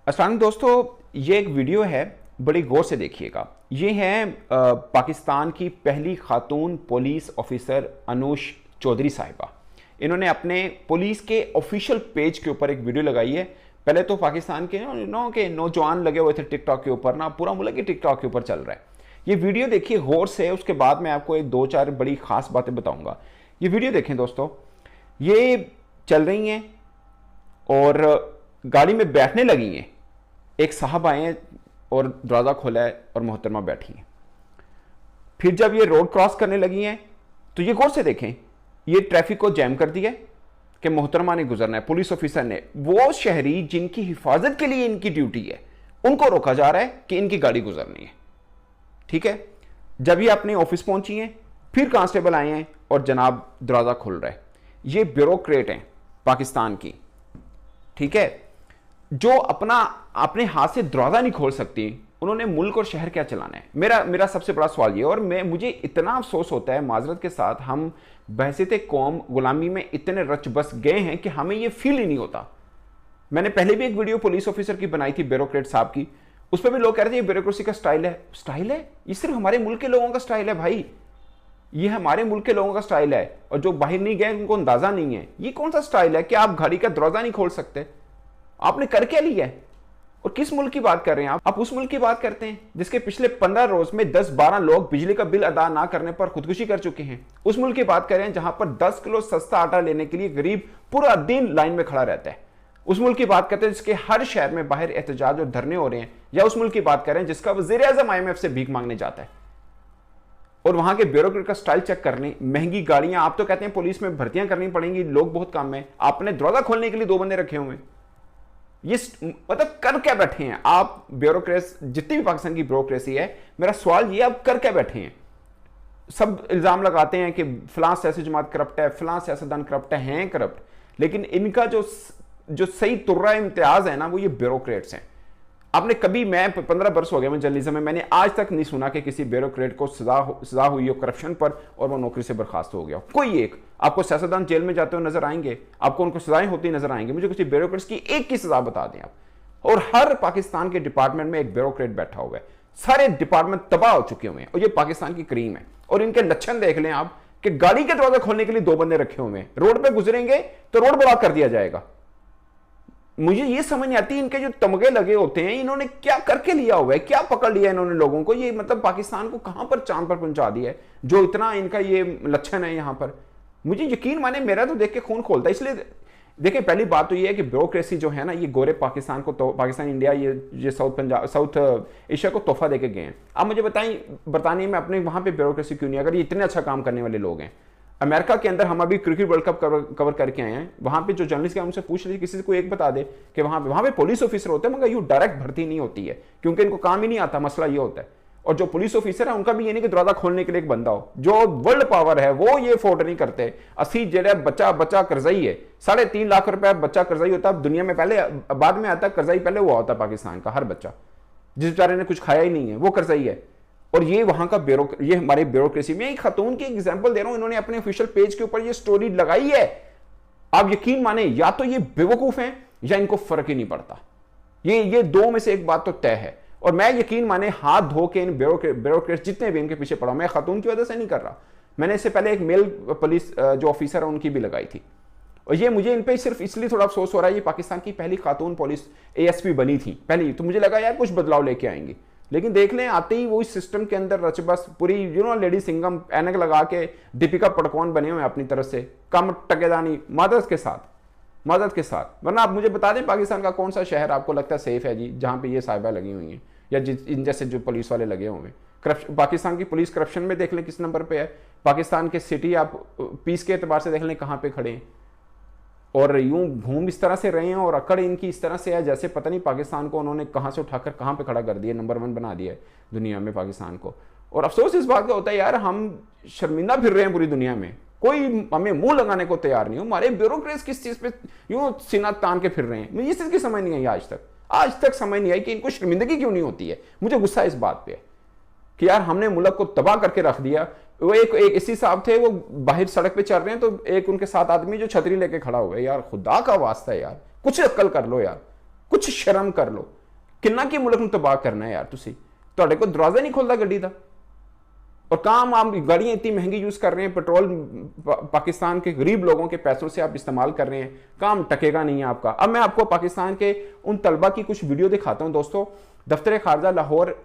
अस्सलाम दोस्तों, ये एक वीडियो है, बड़ी गौर से देखिएगा। ये है पाकिस्तान की पहली खातून पुलिस ऑफिसर अनुष चौधरी साहिबा। इन्होंने अपने पुलिस के ऑफिशियल पेज के ऊपर एक वीडियो लगाई है। पहले तो पाकिस्तान के नौजवान लगे हुए थे टिकटॉक के ऊपर, ना पूरा मुल्क ही टिकटॉक के ऊपर चल रहा है। ये वीडियो देखिए गौर से, उसके बाद मैं आपको एक दो चार बड़ी खास बातें बताऊंगा। ये वीडियो देखें दोस्तों, ये चल रही हैं और गाड़ी में बैठने लगी हैं। एक साहब आए हैं और दरवाज़ा खोला है और मोहतरमा बैठी हैं। फिर जब ये रोड क्रॉस करने लगी हैं तो ये गौर से देखें, ये ट्रैफिक को जैम कर दिया कि मोहतरमा ने गुजरना है। पुलिस ऑफिसर ने, वो शहरी जिनकी हिफाजत के लिए इनकी ड्यूटी है, उनको रोका जा रहा है कि इनकी गाड़ी गुजरनी है। ठीक है, जब ये अपने ऑफिस पहुंची हैं फिर कांस्टेबल आए हैं और जनाब दरवाज़ा खुल रहा है। ये ब्यूरोक्रेट हैं पाकिस्तान की, ठीक है, जो अपने हाथ से दरवाजा नहीं खोल सकती, उन्होंने मुल्क और शहर क्या चलाना है। मेरा सबसे बड़ा सवाल ये, और मुझे इतना अफसोस होता है माजरत के साथ, हम बहसीत कौम गुलामी में इतने रच बस गए हैं कि हमें ये फील ही नहीं होता। मैंने पहले भी एक वीडियो पुलिस ऑफिसर की बनाई थी, ब्यूरोक्रेट साहब की, उस पर भी लोग कह रहे थे ये ब्यूरोक्रेसी का स्टाइल है। ये सिर्फ हमारे मुल्क के लोगों का स्टाइल है भाई, ये हमारे मुल्क के लोगों का स्टाइल है, और जो बाहर नहीं गए उनको अंदाजा नहीं है। ये कौन सा स्टाइल है कि आप गाड़ी का दरवाजा नहीं खोल सकते? आपने कर क्या लिया है? और किस मुल्क की बात कर रहे हैं आप उस मुल्क की बात करते हैं जिसके पिछले 15 रोज में 10-12 लोग बिजली का बिल अदा ना करने पर खुदकुशी कर चुके हैं। उस मुल्क की बात कर रहे हैं जहां पर 10 किलो सस्ता आटा लेने के लिए गरीब पूरा दिन लाइन में खड़ा रहता है। उस मुल्क की बात करते हैं जिसके हर शहर में बाहर एहतजाज और धरने हो रहे हैं। या उस मुल्क की बात कर रहे हैं जिसका वज़ीर-ए-आज़म IMF से भीख मांगने जाता है। और वहां के ब्यूरोक्रेट का स्टाइल चेक करने, महंगी गाड़ियां, आप तो कहते हैं पुलिस में भर्तियां करनी पड़ेंगी, लोग बहुत कम है, आपने दरवाजा खोलने के लिए 2 बंदे रखे हुए हैं। ये मतलब कर क्या बैठे हैं आप? ब्यूरोक्रेसी, जितनी भी पाकिस्तान की ब्यूरोक्रेसी है, मेरा सवाल ये, आप कर क्या बैठे हैं? सब इल्जाम लगाते हैं कि फलां सियासी जमात करप्ट है, फलां सियासतदान करप्ट हैं करप्ट, लेकिन इनका जो सही तुर्रा इम्तियाज है ना, वो ये ब्यूरोक्रेट्स हैं। आपने कभी, मैं 15 बरस हो गया मैं जर्नलिज्म में, मैंने आज तक नहीं सुना कि किसी ब्यूरोक्रेट को सजा हुई हो करप्शन पर और वो नौकरी से बर्खास्त हो गया। कोई एक आपको सियासतदान जेल में जाते हुए नजर आएंगे, आपको उनको सजाएं होती नजर आएंगी, मुझे किसी ब्यूरोक्रेट्स की एक की सजा बता दें आप। और हर पाकिस्तान के डिपार्टमेंट में एक ब्यूरोक्रेट बैठा हुआ है, सारे डिपार्टमेंट तबाह हो चुके हुए हैं, और ये पाकिस्तान की क्रीम है। और इनके लक्षण देख लें आप कि गाड़ी के दरवाजा खोलने के लिए 2 बंदे रखे हुए हैं, रोड पर गुजरेंगे तो रोड ब्लॉक कर दिया जाएगा। मुझे ये समझ नहीं आती, इनके जो तमगे लगे होते हैं, इन्होंने क्या करके लिया हुआ है, क्या पकड़ लिया इन्होंने लोगों को? ये मतलब पाकिस्तान को कहां पर चांद पर पहुंचा दिया है जो इतना इनका ये लक्षण है यहां पर। मुझे यकीन माने, मेरा तो देख के खून खोलता है। इसलिए देखिए, पहली बात तो ये है कि ब्यूरोक्रेसी जो है ना, ये गोरे पाकिस्तान को, तो पाकिस्तान इंडिया, ये साउथ एशिया को तोहफा देके गए हैं। आप मुझे बताएं, बरतानिया में अपने वहां पे ब्यूरोक्रेसी क्यों नहीं? अगर ये इतने अच्छा काम करने वाले लोग हैं। अमेरिका के अंदर हम अभी क्रिकेट वर्ल्ड कप कवर करके आए हैं, वहां पे जो जर्नलिस्ट हैं उनसे पूछ रहे, किसी को एक बता दे कि वहां पे पुलिस ऑफिसर होते हैं, मगर यू डायरेक्ट भर्ती नहीं होती है क्योंकि इनको काम ही नहीं आता। मसला ये होता है। और जो पुलिस ऑफिसर है उनका भी ये नहीं कि दरवाजा खोलने के लिए एक बंदा हो। जो वर्ल्ड पावर है वो ये अफोर्ड नहीं करते। असी जो बच्चा कर्जई है, 3.5 लाख रुपया बच्चा कर्जई होता है दुनिया में। पहले बाद में आता, कर्जई पहले हुआ होता पाकिस्तान का हर बच्चा, जिस बेचारे ने कुछ खाया ही नहीं है वो कर्जई है। और ये वहां का ये हमारे ब्यूरोक्रेसी में, एक खातून की एग्जांपल दे रहा हूं, इन्होंने अपने ऑफिशियल पेज के ऊपर ये स्टोरी लगाई है। आप यकीन माने, या तो ये बेवकूफ हैं या इनको फर्क ही नहीं पड़ता। ये 2 में से एक बात तो तय है। और मैं यकीन माने हाथ धो के इन ब्यूरोक्रेट्स जितने भी इनके पीछे पड़ा, मैं खातून की वजह से नहीं कर रहा, मैंने इससे पहले एक मेल पुलिस जो ऑफिसर है उनकी भी लगाई थी। और ये मुझे इन पे सिर्फ इसलिए थोड़ा अफसोस हो रहा है, ये पाकिस्तान की पहली खातून पुलिस ASP बनी थी पहली, तो मुझे लगा यार कुछ बदलाव लेके आएंगी। लेकिन देख लें, आते ही वो इस सिस्टम के अंदर रचबस पूरी लेडी सिंगम ऐनक लगा के दीपिका पड़कोन बने हुए अपनी तरफ से, कम टकेदानी मदद के साथ। वरना आप मुझे बता दें पाकिस्तान का कौन सा शहर आपको लगता है सेफ है जी, जहां पे ये साहिबा लगी हुई हैं या इन जैसे जो पुलिस वाले लगे हुए हैं। पाकिस्तान की पुलिस करप्शन में देख लें किस नंबर पे है। पाकिस्तान के सिटी आप पीस के एतबार से देख लें कहां पे खड़े हैं, और यूं घूम इस तरह से रहे हैं, और अकड़ इनकी इस तरह से है जैसे पता नहीं पाकिस्तान को उन्होंने कहां से उठाकर कहां पे खड़ा कर दिया, नंबर 1 बना दिया है दुनिया में पाकिस्तान को। और अफसोस इस बात का होता है यार, हम शर्मिंदा फिर रहे हैं पूरी दुनिया में, कोई हमें मुंह लगाने को तैयार नहीं हो। हमारे ब्यूरोक्रेट्स किस चीज पे यूं सीना तान के फिर रहे हैं, मुझे इस चीज की समझ नहीं आई आज तक समझ नहीं आई कि इनको शर्मिंदगी क्यों नहीं होती है। मुझे गुस्सा इस बात पे कि यार हमने मुल्क को तबाह करके रख दिया। वो एक इसी साहब थे, वो बाहर सड़क पे चल रहे हैं, तो एक उनके साथ आदमी जो छतरी लेके खड़ा हुआ है। यार खुदा का वास्ता है यार, कुछ अक्ल कर लो यार, कुछ शर्म कर लो। किन्ना की मुल्क में तबाह करना है यार तुसी, तुहाडे कोल दरवाजा नहीं खुलता गड्डी दा। और काम आप गाड़ियां इतनी महंगी यूज कर रहे हैं, पेट्रोल पाकिस्तान के गरीब लोगों के पैसों से आप इस्तेमाल कर रहे हैं, काम टकेगा नहीं है आपका। अब मैं आपको पाकिस्तान के उन तलबा की कुछ वीडियो दिखाता हूं दोस्तों। दफ्तर खारजा लाहौर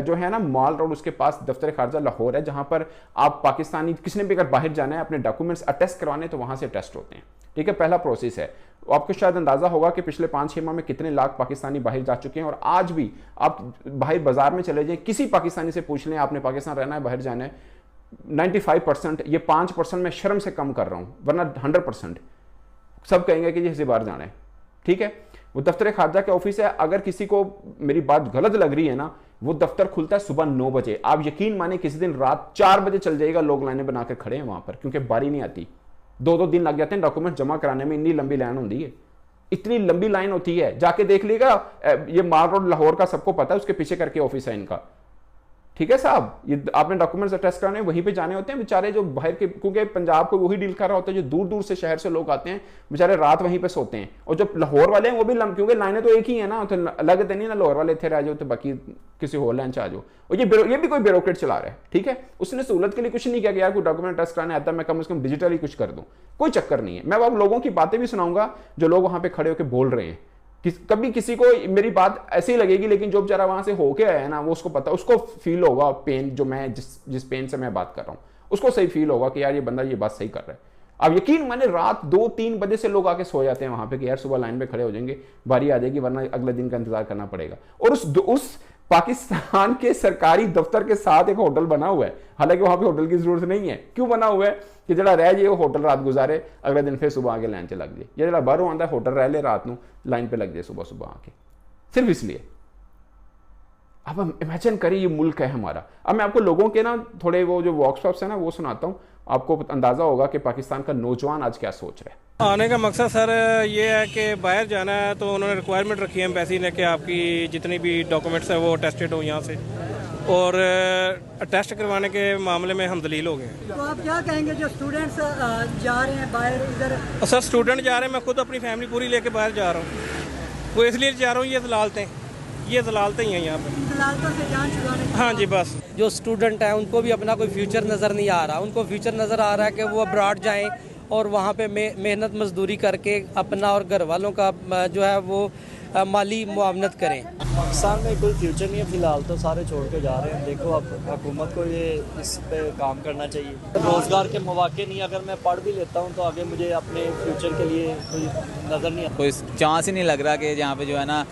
जो है ना, मॉल रोड, उसके पास दफ्तर खारजा लाहौर है, जहां पर आप पाकिस्तानी किसने भी अगर बाहर जाना है अपने डॉक्यूमेंट्स अटेस्ट करवाने तो वहां से टेस्ट होते हैं। ठीक है, पहला प्रोसेस है। आपको शायद अंदाजा होगा कि पिछले 5-6 माह में कितने लाख पाकिस्तानी बाहर जा चुके हैं। और आज भी आप बाहर बाजार में चले जाएं, किसी पाकिस्तानी से पूछ लें आपने पाकिस्तान रहना है, बाहर जाना है, 95%, ये 5% मैं शर्म से कम कर रहा हूं, वरना 100% सब कहेंगे कि जी बाहर जाना है। ठीक है, वो दफ्तर खारजा के ऑफिस है। अगर किसी को मेरी बात गलत लग रही है ना, वो दफ्तर खुलता है सुबह 9 बजे। आप यकीन माने किसी दिन रात 4 बजे चल जाएगा, लोग लाइनें बनाकर खड़े हैं वहां पर, क्योंकि बारी नहीं आती। 2-2 दिन लग जाते हैं डॉक्यूमेंट जमा कराने में, इतनी लंबी लाइन होती है, इतनी लंबी लाइन होती है। जाके देख लीजिएगा, ये माल रोड लाहौर का सबको पता है, उसके पीछे करके ऑफिस है इनका। ठीक है साहब, ये आपने डॉक्यूमेंट्स अटेस्ट कराने वहीं पे जाने होते हैं बेचारे जो बाहर के, क्योंकि पंजाब को वही डील कर रहा होता है, जो दूर दूर से शहर से लोग आते हैं बेचारे रात वहीं पे सोते हैं। और जो लाहौर वाले हैं वो भी क्योंकि लाइनें तो एक ही है ना, तो अलग तो नहीं ना लाहौर वाले इतने रह जाओ तो बाकी किसी और लाइन से आ जाओ। और ये भी कोई ब्यूरोक्रेट चला रहा है। ठीक है, उसने सहूलत के लिए कुछ नहीं किया कि यार कोई डॉक्यूमेंट अटेस्ट कराने आता है, मैं कम से कम डिजिटली कुछ कर दूं, कोई चक्कर नहीं है। मैं अब लोगों की बातें भी सुनाऊंगा जो लोग वहां पर खड़े होकर बोल रहे हैं। कभी किसी को मेरी बात ऐसी लगेगी, लेकिन जो बेचारा वहां से होके आया है ना, वो उसको पता, उसको फील होगा पेन, जो मैं जिस पेन से मैं बात कर रहा हूं, उसको सही फील होगा कि यार ये बंदा ये बात सही कर रहा है। अब यकीन माने रात 2-3 बजे से लोग आके सो जाते हैं वहां पे कि यार सुबह लाइन पे खड़े हो जाएंगे, बारी आ जाएगी, वरना अगले दिन का इंतजार करना पड़ेगा। और उस पाकिस्तान के सरकारी दफ्तर के साथ एक होटल बना हुआ है, हालांकि वहां पे होटल की जरूरत नहीं है। क्यों बना हुआ है कि जरा रह जाए वो होटल रात गुजारे, अगले दिन फिर सुबह आके लाइन से लग जाए, या जरा बाहरों आंदा होटल रह ले रात को लाइन पे लग जाए सुबह सुबह आके, सिर्फ इसलिए। अब हम इमेजिन करिए ये मुल्क है हमारा। अब मैं आपको लोगों के ना थोड़े वो जो वर्कशॉप्स है ना वो सुनाता हूँ, आपको अंदाजा होगा कि पाकिस्तान का नौजवान आज क्या सोच रहा है। आने का मकसद सर ये है कि बाहर जाना है, तो उन्होंने रिक्वायरमेंट रखी है एम्बेसी ने कि आपकी जितनी भी डॉक्यूमेंट्स हैं वो टेस्टेड हो यहाँ से, और टेस्ट करवाने के मामले में हम दलील हो गए। तो आप क्या कहेंगे जो स्टूडेंट्स जा रहे हैं बाहर इधर? सर स्टूडेंट जा रहे हैं, मैं खुद अपनी फैमिली पूरी लेके बाहर जा रहा हूँ। वो इसलिए जा रहा हूँ, ये दलालतें ही हैं यहाँ पर, दलालतों से जान छुड़ाने। हाँ जी बस। जो स्टूडेंट हैं उनको भी अपना कोई फ्यूचर नज़र नहीं आ रहा, उनको फ्यूचर नज़र आ रहा है कि वो अब्रॉड जाएं और वहाँ पे मेहनत मजदूरी करके अपना और घर वालों का जो है वो माली मुआवनत करें। पाकिस्तान में कोई फ्यूचर नहीं है फिलहाल, तो सारे छोड़ के जा रहे हैं। देखो अब हुकूमत को ये इस पे काम करना चाहिए। रोज़गार के मौके नहीं, अगर मैं पढ़ भी लेता हूँ तो आगे मुझे अपने फ्यूचर के लिए कोई नज़र नहीं आता, कोई चांस ही नहीं लग रहा कि यहाँ पे जो है ना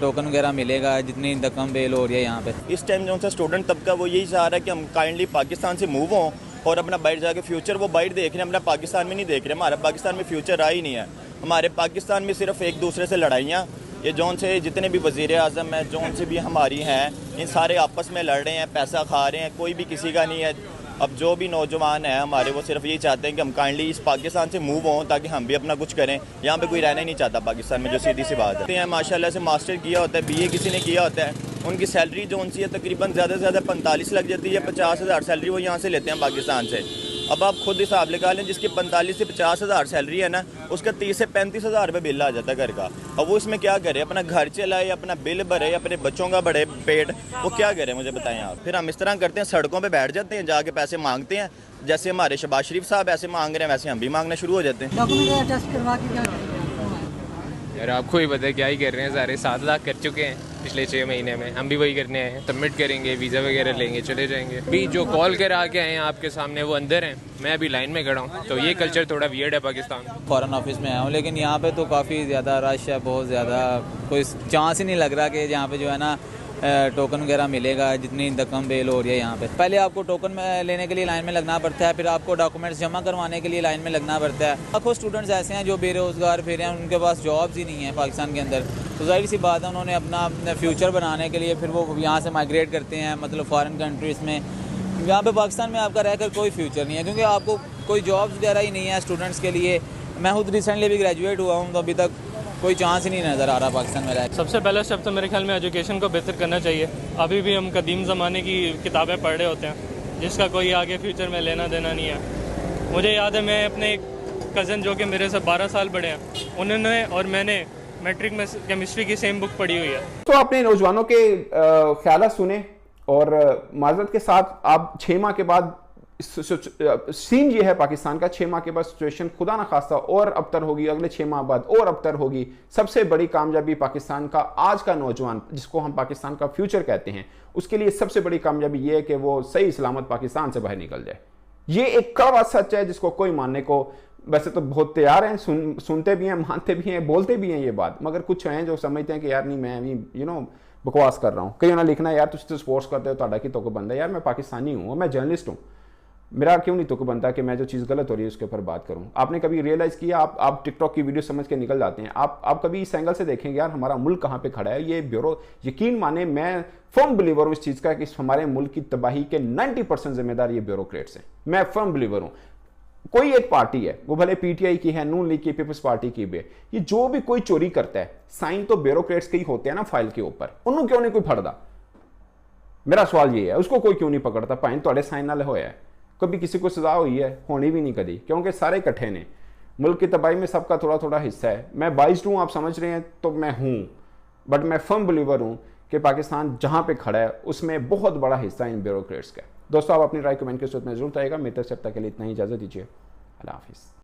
टोकन वगैरह मिलेगा, जितनी रकम बेल हो रही है यहाँ पे। इस टाइम जो सा स्टूडेंट तबका वो यही चाह रहा है कि हम काइंडली पाकिस्तान से मूव हों और अपना बाहर जाके फ्यूचर वो बाहर देख रहे हैं, अपना पाकिस्तान में नहीं देख रहे। हमारा पाकिस्तान में फ्यूचर रहा ही नहीं है। हमारे पाकिस्तान में सिर्फ एक दूसरे से लड़ाइयाँ, ये जौन से जितने भी वज़ीर आज़म हैं, जौन से भी हमारी हैं, इन सारे आपस में लड़ रहे हैं, पैसा खा रहे हैं, कोई भी किसी का नहीं है। अब जो भी नौजवान हैं हमारे, वो सिर्फ यही चाहते हैं कि हम काइंडली इस पाकिस्तान से मूव हों ताकि हम भी अपना कुछ करें। यहाँ पे कोई रहना ही नहीं चाहता पाकिस्तान में, जो सीधी सी बात है। माशाल्लाह से मास्टर किया होता है, BA किसी ने किया होता है, उनकी सैलरी जो उनसी है तकरीबन ज़्यादा से ज़्यादा 45 लग जाती है, 50,000 सैलरी वो यहाँ से लेते हैं पाकिस्तान से। अब आप खुद हिसाब लगा लें, जिसकी 45 से 50,000 सैलरी है ना, उसका 30 से 35,000 रुपये बिल आ जाता है घर का। अब वो इसमें क्या करे, अपना घर चलाए, अपना बिल भरे, अपने बच्चों का बढ़े पेट, वो क्या करे मुझे बताएं आप। फिर हम इस तरह करते हैं, सड़कों पे बैठ जाते हैं, जाके पैसे मांगते हैं। जैसे हमारे शहबाज शरीफ साहब ऐसे मांग रहे हैं, वैसे हम भी मांगना शुरू हो जाते हैं। डॉक्यूमेंट टेस्ट करवा के क्या करेंगे? यार आपको ही पता है क्या ही कर रहे हैं, सारे 7 लाख कर चुके हैं पिछले 6 महीने में। हम भी वही करने आए हैं, सबमिट करेंगे, वीज़ा वगैरह लेंगे, चले जाएंगे। अभी जो कॉल कर आके आए हैं आपके सामने वो अंदर हैं, मैं अभी लाइन में खड़ा हूँ। तो ये कल्चर थोड़ा वियर्ड है पाकिस्तान। फॉरेन ऑफिस में आया हूँ, लेकिन यहाँ पे तो काफ़ी ज़्यादा रश है, बहुत ज़्यादा, कोई चांस ही नहीं लग रहा कि यहाँ पे जो है ना टोकन वगैरह मिलेगा, जितनी रकम बेल हो रही है यहाँ पे। पहले आपको टोकन में लेने के लिए लाइन में लगना पड़ता है, फिर आपको डॉक्यूमेंट्स जमा करवाने के लिए लाइन में लगना पड़ता है। लाखों स्टूडेंट्स ऐसे हैं जो बेरोज़गार फिर हैं, उनके पास जॉब्स ही नहीं है पाकिस्तान के अंदर। तो जाहिर सी बात है, उन्होंने अपना फ्यूचर बनाने के लिए फिर वो यहाँ से माइग्रेट करते हैं, मतलब फॉरेन कंट्रीज़ में। यहाँ पे पाकिस्तान में आपका रहकर कोई फ्यूचर नहीं है, क्योंकि आपको कोई जॉब्स वगैरह ही नहीं है स्टूडेंट्स के लिए। मैं खुद रिसेंटली भी ग्रेजुएट हुआ हूँ, तो अभी तक कोई चांस ही नहीं नज़र आ रहा पाकिस्तान में रह। सबसे पहला स्टेप तो मेरे ख्याल में एजुकेशन को बेहतर करना चाहिए। अभी भी हम कदीम ज़माने की किताबें पढ़ रहे होते हैं, जिसका कोई आगे फ्यूचर में लेना देना नहीं है। मुझे याद है, मैं अपने एक कज़न जो कि मेरे से 12 साल बड़े हैं, उन्होंने और मैंने मैट्रिक में केमिस्ट्री की सेम बुक पढ़ी हुई है। तो आपने नौजवानों के ख्याल सुने और माजरत के साथ आप 6 माह के बाद सीन ये है पाकिस्तान का, 6 माह के बाद सिचुएशन खुदा ना खास्ता और अबतर होगी, अगले 6 माह बाद और अबतर होगी। सबसे बड़ी कामयाबी पाकिस्तान का आज का नौजवान, जिसको हम पाकिस्तान का फ्यूचर कहते हैं, उसके लिए सबसे बड़ी कामयाबी ये है कि वो सही सलामत पाकिस्तान से बाहर निकल जाए। ये एक कड़वा सच है जिसको कोई मानने को वैसे तो बहुत तैयार हैं, सुनते भी हैं, मानते भी हैं, बोलते भी हैं ये बात, मगर कुछ हैं जो समझते हैं कि यार नहीं मैं भी बकवास कर रहा हूँ। कई उन्हें लिखना यार तुम स्पोर्ट्स करते हो, ਤੁਹਾਡਾ की तो बंदा, यार मैं पाकिस्तानी हूँ, मैं जर्नलिस्ट हूँ, मेरा क्यों नहीं तुक बनता कि मैं जो चीज़ गलत हो रही है उसके ऊपर बात करूं। आपने कभी रियलाइज़ किया, आप टिकटॉक की वीडियो समझ के निकल जाते हैं, आप कभी इस एंगल से देखेंगे यार हमारा मुल्क कहाँ पे खड़ा है। ये ब्यूरो, यकीन माने मैं फर्म बिलीवर हूँ इस चीज़ का कि हमारे मुल्क की तबाही के 90% जिम्मेदार ये ब्यूरोक्रेट्स हैं। मैं फर्म बिलीवर हूँ। कोई एक पार्टी है, वो भले पीटीआई की है, नून लीग की, पीपल्स पार्टी की भी है, ये जो भी कोई चोरी करता है साइन तो ब्यूरोक्रेट्स के ही होते हैं ना फाइल के ऊपर, उन्होंने क्यों नहीं कोई फड़दा। मेरा सवाल ये है, उसको कोई क्यों नहीं पकड़ता। भाई थोड़े साइन नाल होया है, कभी किसी को सजा हुई है, होनी भी नहीं कभी, क्योंकि सारे इकट्ठे ने। मुल्क की तबाही में सबका थोड़ा थोड़ा हिस्सा है। मैं बाइस्ड हूँ, आप समझ रहे हैं, तो मैं हूँ, बट मैं फर्म बिलीवर हूँ कि पाकिस्तान जहाँ पे खड़ा है उसमें बहुत बड़ा हिस्सा इन ब्यूरोक्रेट्स का। दोस्तों आप अपनी राय कमेंट के सूत्र में जरूर आएगा। मेरे तरफ से अब तक के लिए इतना ही, इजाज़त दीजिए, अल्लाह हाफिज़।